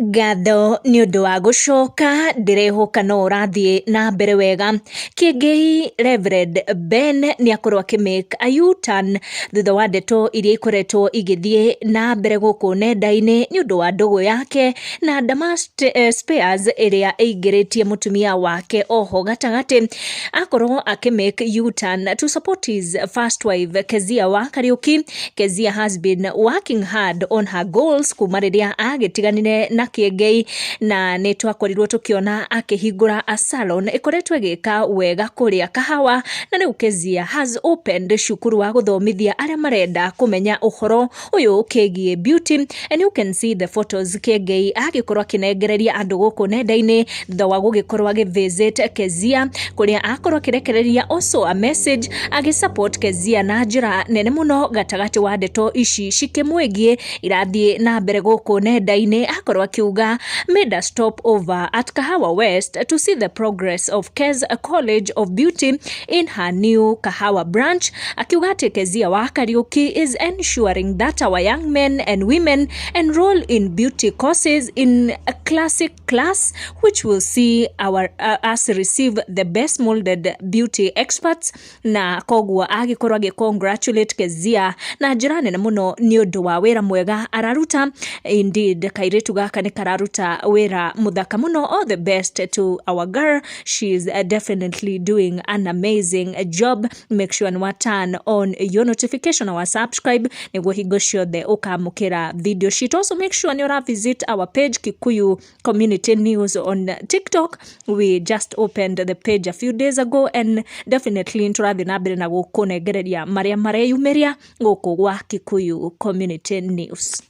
Ngatho nĩ ũndũ wa gũcoka ndĩrehoka no ũrathiĩ na mbere wega. Kĩengei Reverend Ben nĩakorwo akĩ-make a U-turn thutha wa ndeto iria ikoretwo igĩthiĩ na mbere gũkũ nenda-inĩ nĩ ũndũ wa ndũgũ yake na Damask Spears ĩrĩa ĩingĩrĩtie mũtumia wake oho gatagatĩ. Akorwo akĩ-make U-turn to support his first wife Kezia wa Kariuki. Kezia has been working hard on her goals kuma rĩrĩa agĩtiganire na Kĩengei, na nĩ twakorirwo tukiona akĩhingũra a salon ĩkoretwo ĩgĩka wega kũrĩa Kahawa, na rĩu Kezia has opened cukuru wa gũthomithia arĩa marenda kũmenya ũhoro ũyũ ũkĩgiĩ beauty, and you can see the photos Kĩengei agĩkorwo akĩnengereria andũ gũkũ nenda-inĩ thutha wa gũgĩkorwo agĩ-visit Kezia, kũrĩa akorwo akĩrekereria also a message agĩ-support Kezia na njĩra nene mũno gatagatĩ wa ndeto ici cikĩmwĩgiĩ irathiĩ na mbere gũkũ nenda-inĩ. Akorwo akiuga made a stop over at Kahawa West to see the progress of Kez College of Beauty in her new Kahawa branch. Akiuga ati Kezia wa Kariuki is ensuring that our young men and women enroll in beauty courses in a classic class which will see us receive the best molded beauty experts. Na koguo agikorwo agi-congratulate Kezia na njĩra nene mũno nĩ ũndũ wa wĩra mwega araruta. Indeed, kairitu gaka nĩ kararuta wĩra mũthaka mũno. All the best to our girl. She is definitely doing an amazing job. Make sure and turn on your notification or subscribe nĩguo hingo ciothe ũkamũkĩra video sheet. Also make sure nĩ visit our page Kikuyu Community News on TikTok. We just opened the page a few days ago and definitely tũrathiĩ na mbere na gũkũnengereria marĩa mareyumĩria gũkũ gwa Kikuyu Community News.